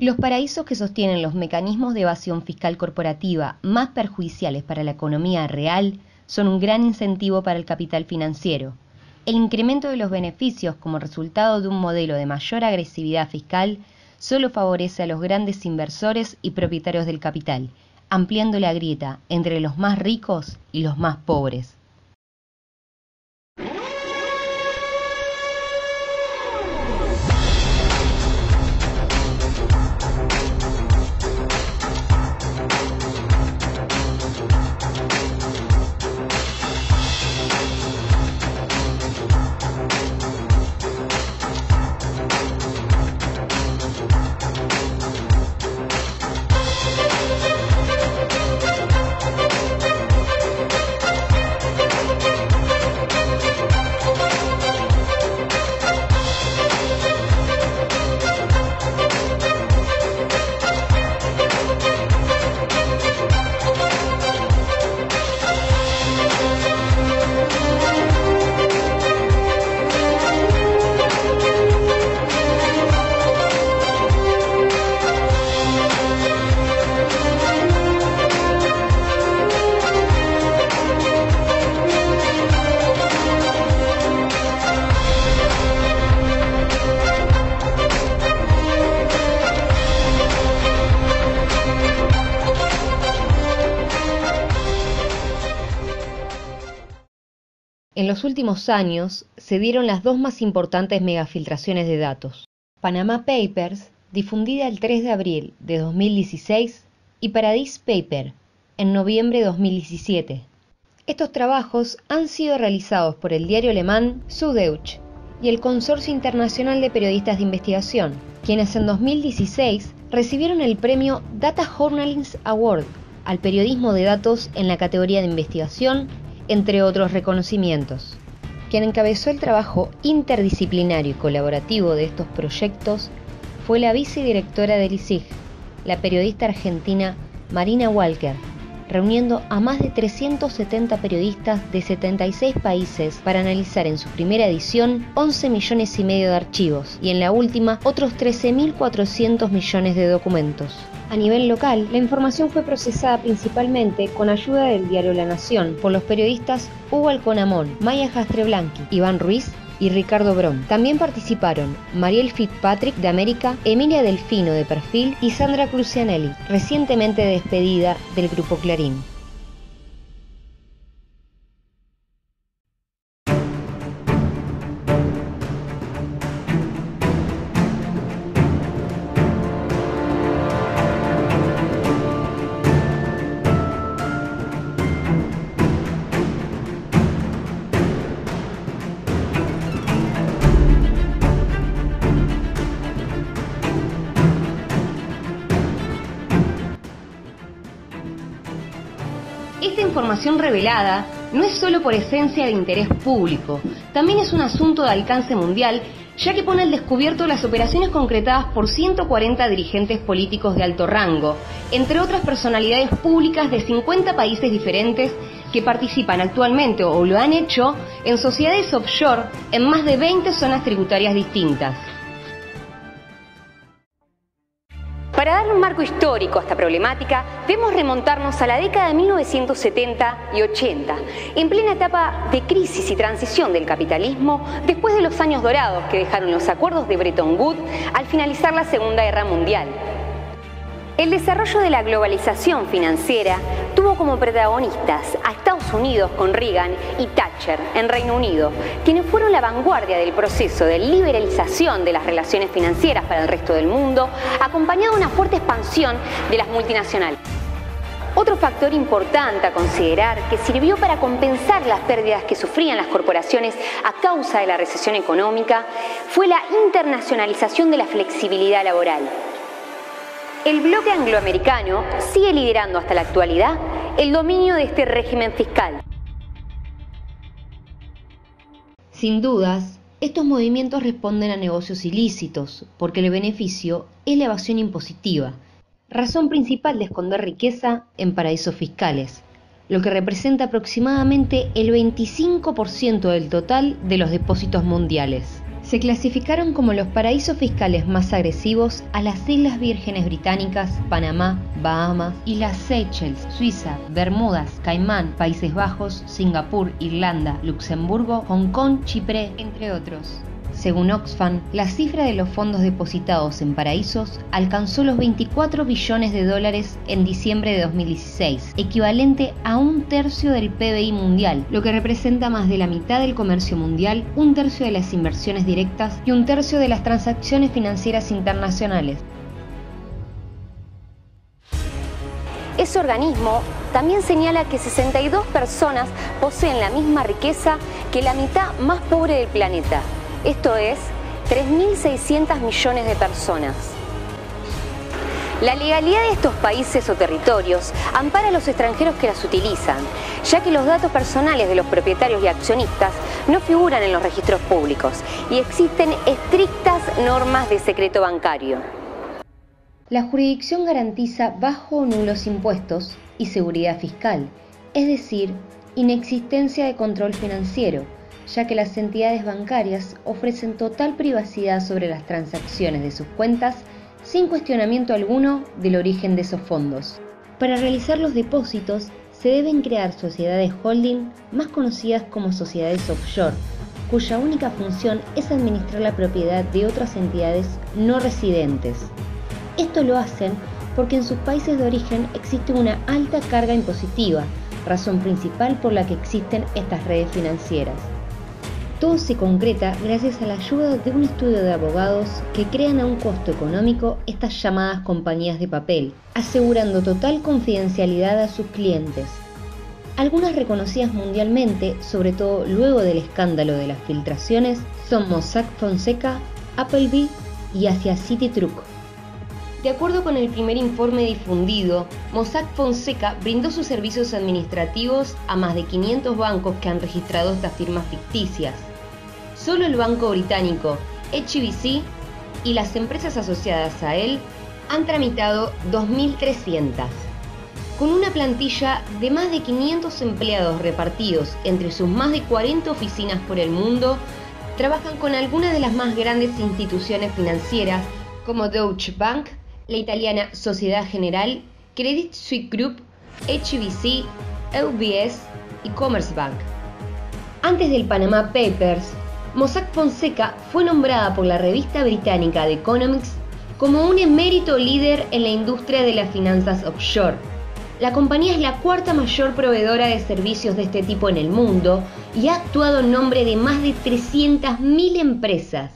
Los paraísos que sostienen los mecanismos de evasión fiscal corporativa más perjudiciales para la economía real son un gran incentivo para el capital financiero. El incremento de los beneficios como resultado de un modelo de mayor agresividad fiscal solo favorece a los grandes inversores y propietarios del capital, ampliando la grieta entre los más ricos y los más pobres. En los últimos años se dieron las dos más importantes megafiltraciones de datos: Panama Papers, difundida el 3 de abril de 2016, y Paradise Papers, en noviembre de 2017. Estos trabajos han sido realizados por el diario alemán Süddeutsche y el Consorcio Internacional de Periodistas de Investigación, quienes en 2016 recibieron el premio Data Journalism Award al periodismo de datos en la categoría de investigación, entre otros reconocimientos. Quien encabezó el trabajo interdisciplinario y colaborativo de estos proyectos fue la vicedirectora del ISIG, la periodista argentina Marina Walker, reuniendo a más de 370 periodistas de 76 países para analizar en su primera edición 11,5 millones de archivos y en la última otros 13.400 millones de documentos. A nivel local, la información fue procesada principalmente con ayuda del diario La Nación por los periodistas Hugo Alconamón, Maya Jastreblanqui, Iván Ruiz y Ricardo Brom. También participaron Mariel Fitzpatrick de América, Emilia Delfino de Perfil y Sandra Crucianelli, recientemente despedida del Grupo Clarín. Esta información revelada no es solo por esencia de interés público, también es un asunto de alcance mundial, ya que pone al descubierto las operaciones concretadas por 140 dirigentes políticos de alto rango, entre otras personalidades públicas de 50 países diferentes que participan actualmente o lo han hecho en sociedades offshore en más de 20 zonas tributarias distintas. Para darle un marco histórico a esta problemática, debemos remontarnos a la década de 1970 y 80, en plena etapa de crisis y transición del capitalismo, después de los años dorados que dejaron los acuerdos de Bretton Woods al finalizar la Segunda Guerra Mundial. El desarrollo de la globalización financiera tuvo como protagonistas a Estados Unidos con Reagan y Thatcher en Reino Unido, quienes fueron la vanguardia del proceso de liberalización de las relaciones financieras para el resto del mundo, acompañado de una fuerte expansión de las multinacionales. Otro factor importante a considerar que sirvió para compensar las pérdidas que sufrían las corporaciones a causa de la recesión económica fue la internacionalización de la flexibilidad laboral. El bloque angloamericano sigue liderando hasta la actualidad el dominio de este régimen fiscal. Sin dudas, estos movimientos responden a negocios ilícitos, porque el beneficio es la evasión impositiva, razón principal de esconder riqueza en paraísos fiscales, lo que representa aproximadamente el 25% del total de los depósitos mundiales. se clasificaron como los paraísos fiscales más agresivos a las Islas Vírgenes Británicas, Panamá, Bahamas, Islas Seychelles, Suiza, Bermudas, Caimán, Países Bajos, Singapur, Irlanda, Luxemburgo, Hong Kong, Chipre, entre otros. Según Oxfam, la cifra de los fondos depositados en paraísos alcanzó los 24 billones de dólares en diciembre de 2016, equivalente a 1/3 del PBI mundial, lo que representa más de la mitad del comercio mundial, 1/3 de las inversiones directas y 1/3 de las transacciones financieras internacionales. Ese organismo también señala que 62 personas poseen la misma riqueza que la mitad más pobre del planeta. Esto es 3.600 millones de personas. La legalidad de estos países o territorios ampara a los extranjeros que las utilizan, ya que los datos personales de los propietarios y accionistas no figuran en los registros públicos y existen estrictas normas de secreto bancario. La jurisdicción garantiza bajo o nulos impuestos y seguridad fiscal, es decir, inexistencia de control financiero, ya que las entidades bancarias ofrecen total privacidad sobre las transacciones de sus cuentas sin cuestionamiento alguno del origen de esos fondos. Para realizar los depósitos se deben crear sociedades holding, más conocidas como sociedades offshore, cuya única función es administrar la propiedad de otras entidades no residentes. Esto lo hacen porque en sus países de origen existe una alta carga impositiva, razón principal por la que existen estas redes financieras. Todo se concreta gracias a la ayuda de un estudio de abogados que crean a un costo económico estas llamadas compañías de papel, asegurando total confidencialidad a sus clientes. Algunas reconocidas mundialmente, sobre todo luego del escándalo de las filtraciones, son Mossack Fonseca, Appleby y Asia City Truck. De acuerdo con el primer informe difundido, Mossack Fonseca brindó sus servicios administrativos a más de 500 bancos que han registrado estas firmas ficticias. Solo el banco británico HSBC y las empresas asociadas a él han tramitado 2.300. Con una plantilla de más de 500 empleados repartidos entre sus más de 40 oficinas por el mundo, trabajan con algunas de las más grandes instituciones financieras como Deutsche Bank, la italiana Sociedad General, Credit Suisse Group, HSBC, UBS y Commerzbank. Antes del Panama Papers, Mossack Fonseca fue nombrada por la revista británica The Economist como un emérito líder en la industria de las finanzas offshore. La compañía es la cuarta mayor proveedora de servicios de este tipo en el mundo y ha actuado en nombre de más de 300.000 empresas.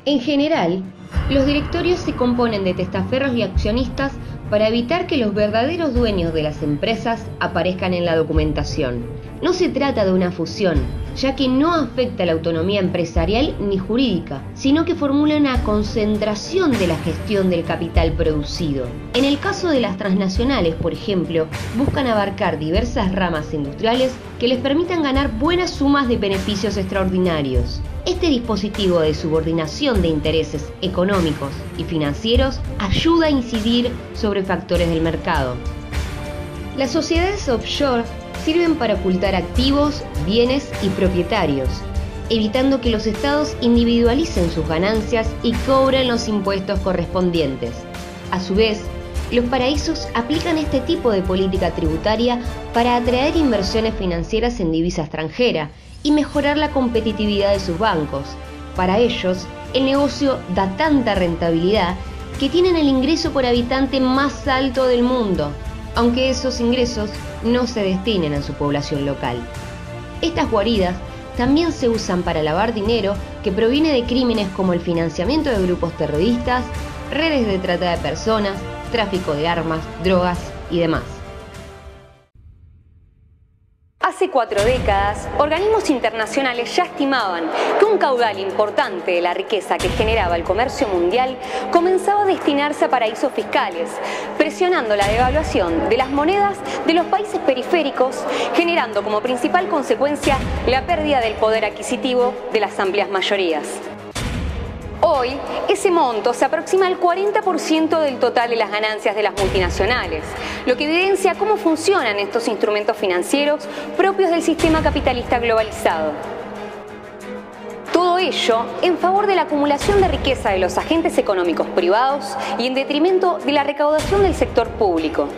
En general, los directorios se componen de testaferros y accionistas para evitar que los verdaderos dueños de las empresas aparezcan en la documentación. No se trata de una fusión, ya que no afecta la autonomía empresarial ni jurídica, sino que formula una concentración de la gestión del capital producido. En el caso de las transnacionales, por ejemplo, buscan abarcar diversas ramas industriales que les permitan ganar buenas sumas de beneficios extraordinarios. Este dispositivo de subordinación de intereses económicos y financieros ayuda a incidir sobre factores del mercado. Las sociedades offshore sirven para ocultar activos, bienes y propietarios, evitando que los estados individualicen sus ganancias y cobren los impuestos correspondientes. A su vez, los paraísos aplican este tipo de política tributaria para atraer inversiones financieras en divisa extranjera y mejorar la competitividad de sus bancos. Para ellos, el negocio da tanta rentabilidad que tienen el ingreso por habitante más alto del mundo, aunque esos ingresos no se destinen a su población local. Estas guaridas también se usan para lavar dinero que proviene de crímenes como el financiamiento de grupos terroristas, redes de trata de personas, tráfico de armas, drogas y demás. Hace 4 décadas, organismos internacionales ya estimaban que un caudal importante de la riqueza que generaba el comercio mundial comenzaba a destinarse a paraísos fiscales, presionando la devaluación de las monedas de los países periféricos, generando como principal consecuencia la pérdida del poder adquisitivo de las amplias mayorías. Hoy, ese monto se aproxima al 40% del total de las ganancias de las multinacionales, lo que evidencia cómo funcionan estos instrumentos financieros propios del sistema capitalista globalizado. Todo ello en favor de la acumulación de riqueza de los agentes económicos privados y en detrimento de la recaudación del sector público.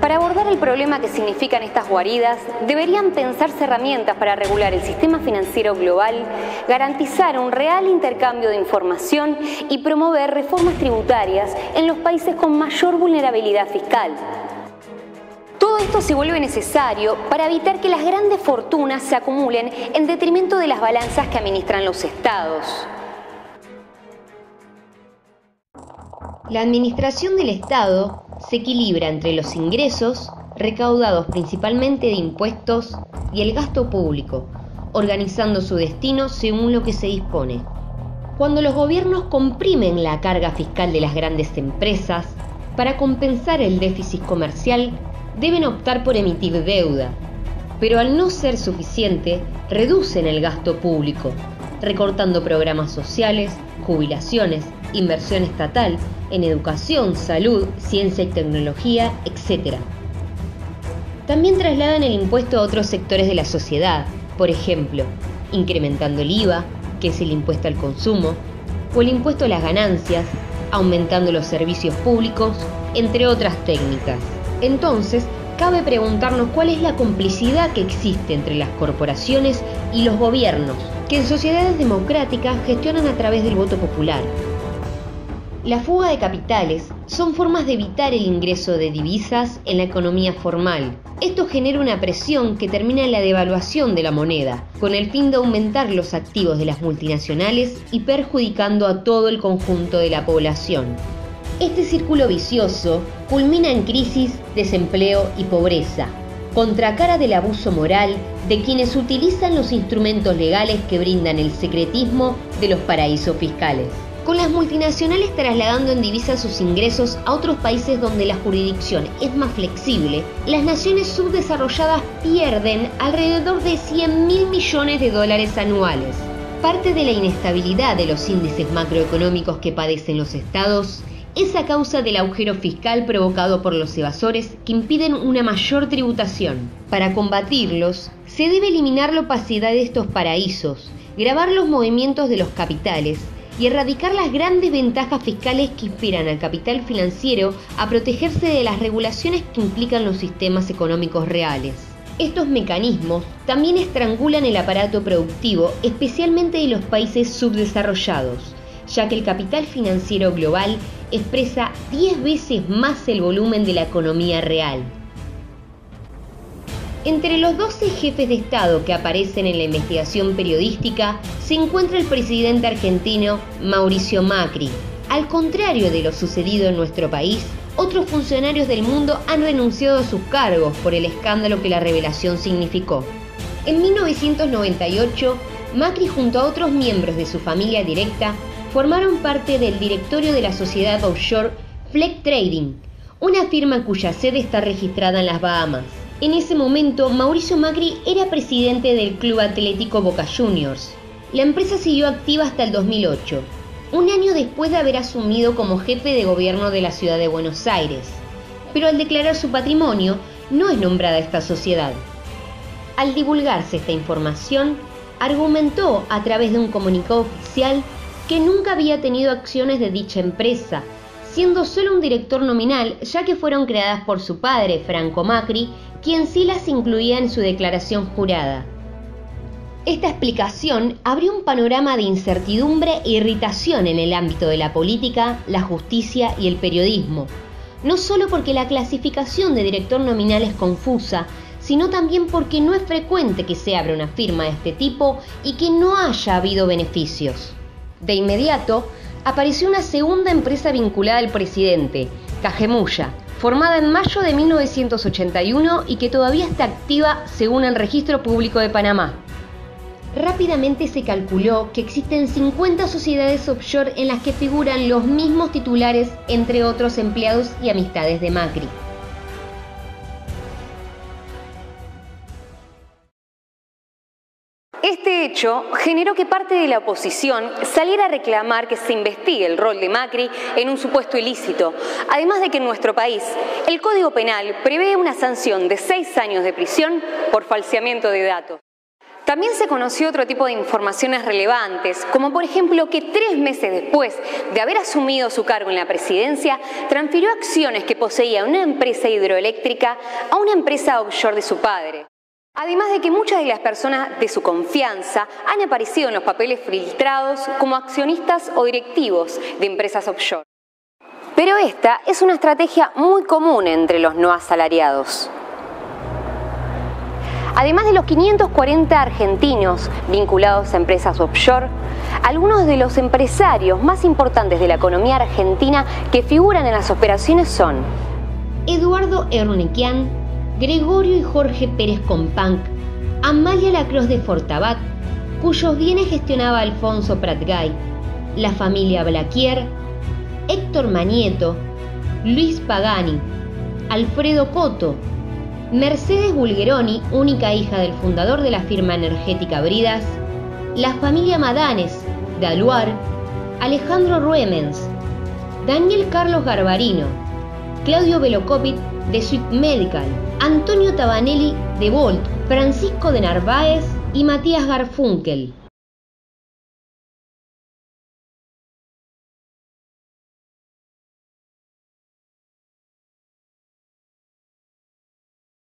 Para abordar el problema que significan estas guaridas, deberían pensarse herramientas para regular el sistema financiero global, garantizar un real intercambio de información y promover reformas tributarias en los países con mayor vulnerabilidad fiscal. Todo esto se vuelve necesario para evitar que las grandes fortunas se acumulen en detrimento de las balanzas que administran los estados. La administración del Estado se equilibra entre los ingresos, recaudados principalmente de impuestos, y el gasto público, organizando su destino según lo que se dispone. Cuando los gobiernos comprimen la carga fiscal de las grandes empresas, para compensar el déficit comercial, deben optar por emitir deuda, pero al no ser suficiente, reducen el gasto público, recortando programas sociales, jubilaciones, inversión estatal en educación, salud, ciencia y tecnología, etc. También trasladan el impuesto a otros sectores de la sociedad, por ejemplo, incrementando el IVA, que es el impuesto al consumo, o el impuesto a las ganancias, aumentando los servicios públicos, entre otras técnicas. Entonces, cabe preguntarnos cuál es la complicidad que existe entre las corporaciones y los gobiernos, que en sociedades democráticas gestionan a través del voto popular. La fuga de capitales son formas de evitar el ingreso de divisas en la economía formal. Esto genera una presión que termina en la devaluación de la moneda, con el fin de aumentar los activos de las multinacionales y perjudicando a todo el conjunto de la población. Este círculo vicioso culmina en crisis, desempleo y pobreza, contracara del abuso moral de quienes utilizan los instrumentos legales que brindan el secretismo de los paraísos fiscales. Con las multinacionales trasladando en divisas sus ingresos a otros países donde la jurisdicción es más flexible, las naciones subdesarrolladas pierden alrededor de 100.000 millones de dólares anuales. Parte de la inestabilidad de los índices macroeconómicos que padecen los estados es a causa del agujero fiscal provocado por los evasores que impiden una mayor tributación. Para combatirlos, se debe eliminar la opacidad de estos paraísos, gravar los movimientos de los capitales y erradicar las grandes ventajas fiscales que inspiran al capital financiero a protegerse de las regulaciones que implican los sistemas económicos reales. Estos mecanismos también estrangulan el aparato productivo, especialmente de los países subdesarrollados, ya que el capital financiero global expresa 10 veces más el volumen de la economía real. Entre los 12 jefes de Estado que aparecen en la investigación periodística se encuentra el presidente argentino Mauricio Macri. Al contrario de lo sucedido en nuestro país, otros funcionarios del mundo han renunciado a sus cargos por el escándalo que la revelación significó. En 1998, Macri junto a otros miembros de su familia directa formaron parte del directorio de la sociedad offshore Fleck Trading, una firma cuya sede está registrada en las Bahamas. En ese momento, Mauricio Macri era presidente del Club Atlético Boca Juniors. La empresa siguió activa hasta el 2008, un año después de haber asumido como jefe de gobierno de la ciudad de Buenos Aires. Pero al declarar su patrimonio, no es nombrada esta sociedad. Al divulgarse esta información, argumentó a través de un comunicado oficial que nunca había tenido acciones de dicha empresa, siendo solo un director nominal, ya que fueron creadas por su padre, Franco Macri, quien sí las incluía en su declaración jurada. Esta explicación abrió un panorama de incertidumbre e irritación en el ámbito de la política, la justicia y el periodismo, no solo porque la clasificación de director nominal es confusa, sino también porque no es frecuente que se abra una firma de este tipo y que no haya habido beneficios. De inmediato, apareció una segunda empresa vinculada al presidente, Cajemulla, formada en mayo de 1981 y que todavía está activa según el Registro Público de Panamá. Rápidamente se calculó que existen 50 sociedades offshore en las que figuran los mismos titulares, entre otros empleados y amistades de Macri. Este hecho generó que parte de la oposición saliera a reclamar que se investigue el rol de Macri en un supuesto ilícito, además de que en nuestro país el Código Penal prevé una sanción de 6 años de prisión por falseamiento de datos. También se conoció otro tipo de informaciones relevantes, como por ejemplo que 3 meses después de haber asumido su cargo en la presidencia, transfirió acciones que poseía una empresa hidroeléctrica a una empresa offshore de su padre. Además de que muchas de las personas de su confianza han aparecido en los papeles filtrados como accionistas o directivos de empresas offshore. Pero esta es una estrategia muy común entre los no asalariados. Además de los 540 argentinos vinculados a empresas offshore, algunos de los empresarios más importantes de la economía argentina que figuran en las operaciones son Eduardo Ernequian, Gregorio y Jorge Pérez Companc, Amalia Lacroix de Fortabat, cuyos bienes gestionaba Alfonso Pratgay, la familia Blaquier, Héctor Manieto, Luis Pagani, Alfredo Coto, Mercedes Bulgeroni, única hija del fundador de la firma energética Bridas, la familia Madanes, de Aluar, Alejandro Ruemens, Daniel Carlos Garbarino, Claudio Velocopit, de Swift Medical, Antonio Tabanelli, de Volt, Francisco de Narváez y Matías Garfunkel.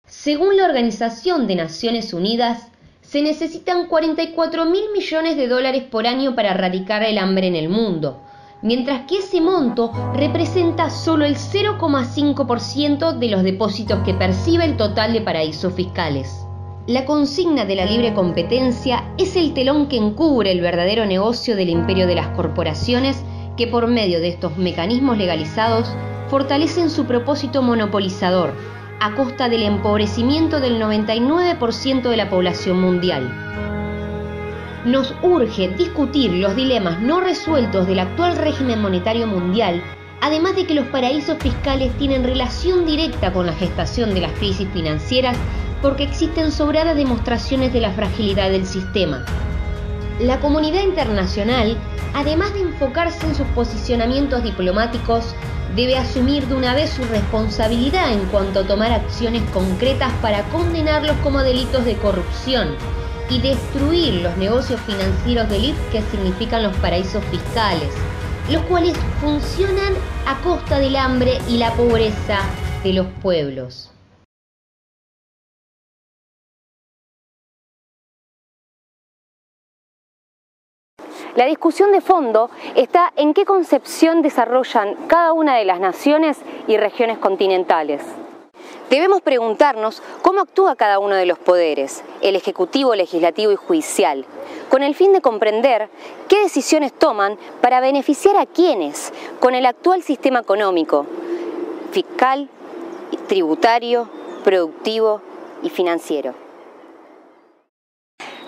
Según la Organización de Naciones Unidas, se necesitan 44.000 millones de dólares por año para erradicar el hambre en el mundo, mientras que ese monto representa solo el 0,5% de los depósitos que percibe el total de paraísos fiscales. La consigna de la libre competencia es el telón que encubre el verdadero negocio del imperio de las corporaciones que por medio de estos mecanismos legalizados fortalecen su propósito monopolizador a costa del empobrecimiento del 99% de la población mundial. Nos urge discutir los dilemas no resueltos del actual régimen monetario mundial, además de que los paraísos fiscales tienen relación directa con la gestación de las crisis financieras porque existen sobradas demostraciones de la fragilidad del sistema. La comunidad internacional, además de enfocarse en sus posicionamientos diplomáticos, debe asumir de una vez su responsabilidad en cuanto a tomar acciones concretas para condenarlos como delitos de corrupción y destruir los negocios financieros de élite que significan los paraísos fiscales, los cuales funcionan a costa del hambre y la pobreza de los pueblos. La discusión de fondo está en qué concepción desarrollan cada una de las naciones y regiones continentales. Debemos preguntarnos cómo actúa cada uno de los poderes, el ejecutivo, legislativo y judicial, con el fin de comprender qué decisiones toman para beneficiar a quienes con el actual sistema económico, fiscal, tributario, productivo y financiero.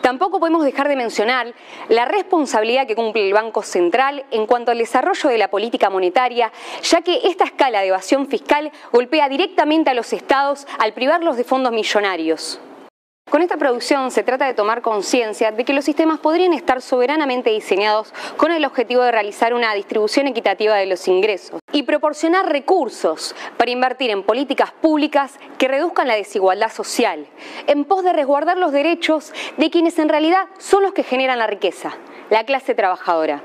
Tampoco podemos dejar de mencionar la responsabilidad que cumple el Banco Central en cuanto al desarrollo de la política monetaria, ya que esta escala de evasión fiscal golpea directamente a los estados al privarlos de fondos millonarios. Con esta producción se trata de tomar conciencia de que los sistemas podrían estar soberanamente diseñados con el objetivo de realizar una distribución equitativa de los ingresos y proporcionar recursos para invertir en políticas públicas que reduzcan la desigualdad social, en pos de resguardar los derechos de quienes en realidad son los que generan la riqueza, la clase trabajadora.